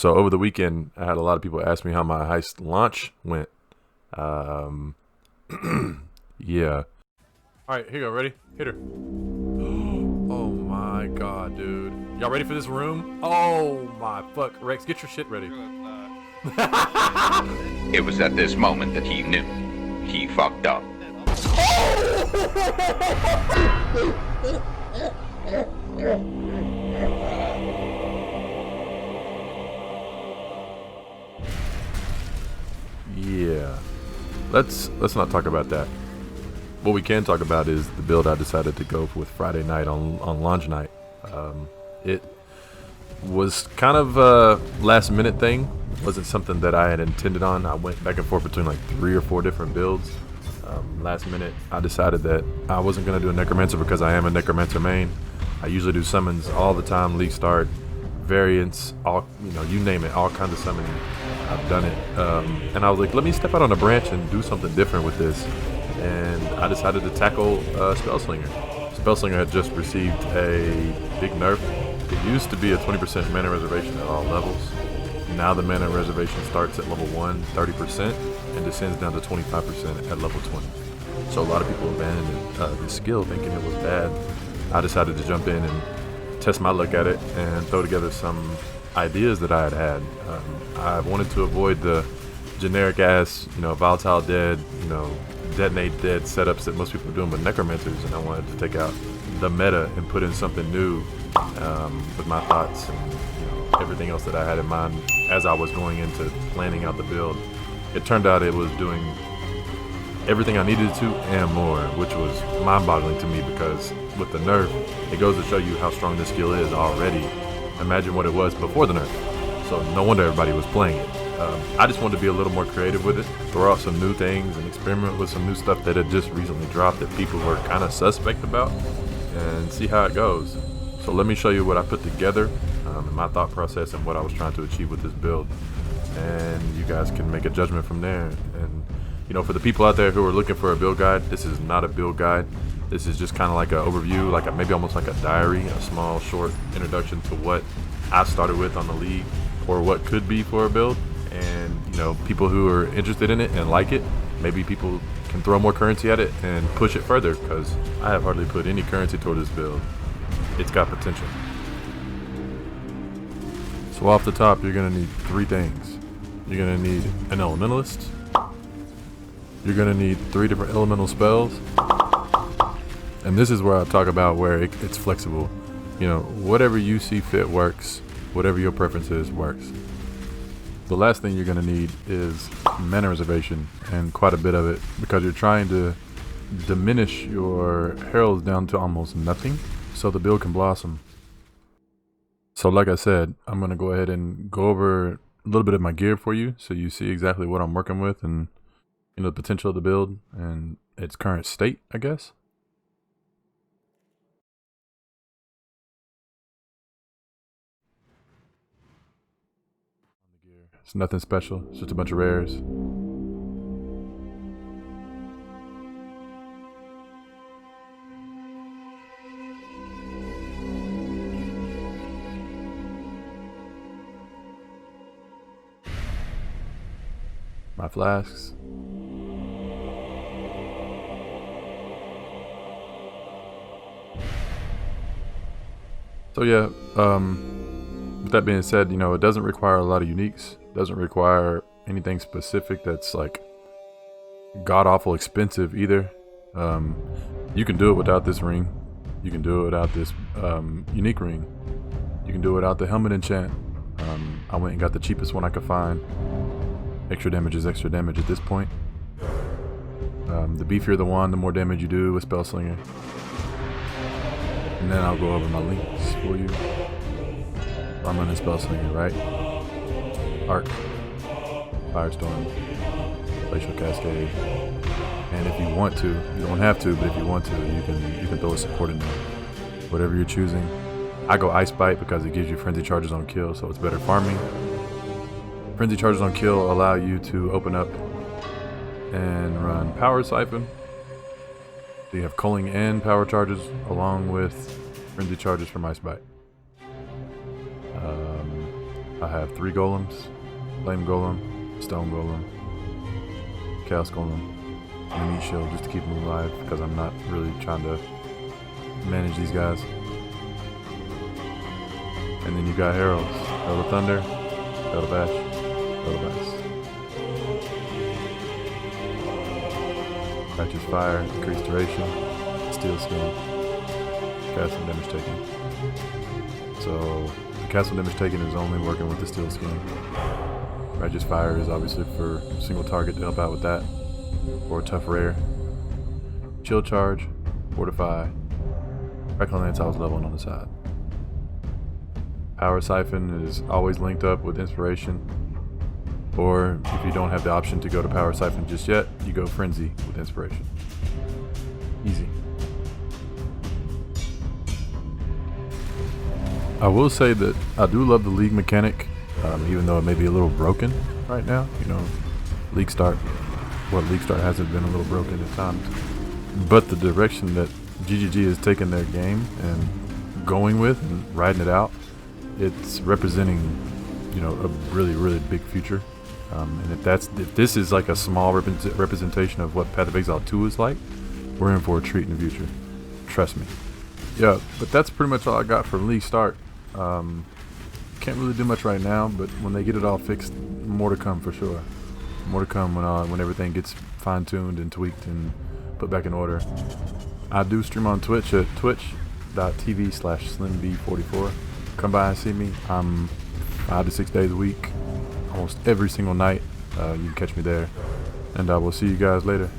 So over the weekend, I had a lot of people ask me how my heist launch went. Um, yeah. All right, here you go. Ready? Hit her. Oh my god, dude. Y'all ready for this room? Oh my fuck. Rex, get your shit ready. It was at this moment that he knew. He fucked up. Yeah. Let's not talk about that. What we can talk about is the build I decided to go with Friday night on launch night. It was kind of a last minute thing. Wasn't something that I had intended on. I went back and forth between like 3 or 4 different builds. Last minute, I decided that I wasn't going to do a Necromancer because I am a Necromancer main. I usually do summons all the time, league start, variants, all, you name it, all kinds of summoning. I've done it. And I was like, let me step out on a branch and do something different with this. And I decided to tackle Spellslinger. Spellslinger had just received a big nerf. It used to be a 20% mana reservation at all levels. Now the mana reservation starts at level 1, 30%, and descends down to 25% at level 20. So a lot of people abandoned the skill thinking it was bad. I decided to jump in and test my luck at it and throw together some ideas that I had. I wanted to avoid the generic ass, volatile dead, detonate dead setups that most people are doing with necromancers, and I wanted to take out the meta and put in something new with my thoughts and everything else that I had in mind as I was going into planning out the build. It turned out it was doing everything I needed to and more, which was mind-boggling to me because with the nerf, it goes to show you how strong this skill is already. Imagine what it was before the nerf. So no wonder everybody was playing it. I just wanted to be a little more creative with it, throw out some new things and experiment with some new stuff that had just recently dropped that people were kind of suspect about and see how it goes. So let me show you what I put together and my thought process and what I was trying to achieve with this build. And you guys can make a judgment from there. And for the people out there who are looking for a build guide, this is not a build guide. This is just kind of like an overview, like maybe almost like a diary, a small short introduction to what I started with on the league or what could be for a build. And people who are interested in it and like it, maybe people can throw more currency at it and push it further, because I have hardly put any currency toward this build. It's got potential. So off the top, you're going to need 3 things. You're going to need an Elementalist. You're going to need 3 different elemental spells. And this is where I talk about where it's flexible. Whatever you see fit works. Whatever your preference is works. The last thing you're going to need is mana reservation, and quite a bit of it, because you're trying to diminish your heralds down to almost nothing so the build can blossom. So like I said, I'm going to go ahead and go over a little bit of my gear for you so you see exactly what I'm working with and the potential of the build and its current state, I guess. It's nothing special, it's just a bunch of rares. My flasks. So yeah, with that being said, it doesn't require a lot of uniques. Doesn't require anything specific that's like god-awful expensive either. You can do it without this ring. You can do it without this unique ring. You can do it without the helmet enchant. I went and got the cheapest one I could find. Extra damage is extra damage at this point. The beefier the wand, the more damage you do with Spellslinger. And then I'll go over my links for you. I'm running Spellslinger, right? Arc, Firestorm, Glacial Cascade, and if you want to, you don't have to, but if you want to, you can throw a support in there. Whatever you're choosing. I go Ice Bite because it gives you frenzy charges on kill, so it's better farming. Frenzy charges on kill allow you to open up and run Power Siphon. So you have culling and power charges along with frenzy charges from Ice Bite. I have 3 golems, flame golem, stone golem, chaos golem, and a meat shield just to keep them alive because I'm not really trying to manage these guys. And then you got heralds, Herald of Thunder, Herald of Ash, Herald of Ice. Righteous Fire, increased duration, steel skin, castle damage taken. So the castle damage taken is only working with the steel skin. Righteous Fire is obviously for single target to help out with that, or tough rare. Chill charge, fortify, Crackling Lance I was leveling on the side. Power Siphon is always linked up with Inspiration, or if you don't have the option to go to Power Siphon just yet, you go Frenzy with Inspiration. Easy. I will say that I do love the League mechanic, even though it may be a little broken right now. You know, League Start hasn't been a little broken at times. But the direction that GGG has taken their game and going with and riding it out, it's representing, you know, a really, really big future. And if this is like a small representation of what Path of Exile 2 is like, we're in for a treat in the future. Trust me. Yeah, but that's pretty much all I got for League Start. Can't really do much right now, but when they get it all fixed, more to come for sure. More to come when everything gets fine-tuned and tweaked and put back in order. I do stream on Twitch at twitch.tv/slimb44. Come by and see me. I'm 5 to 6 days a week, almost every single night. You can catch me there. And I will see you guys later.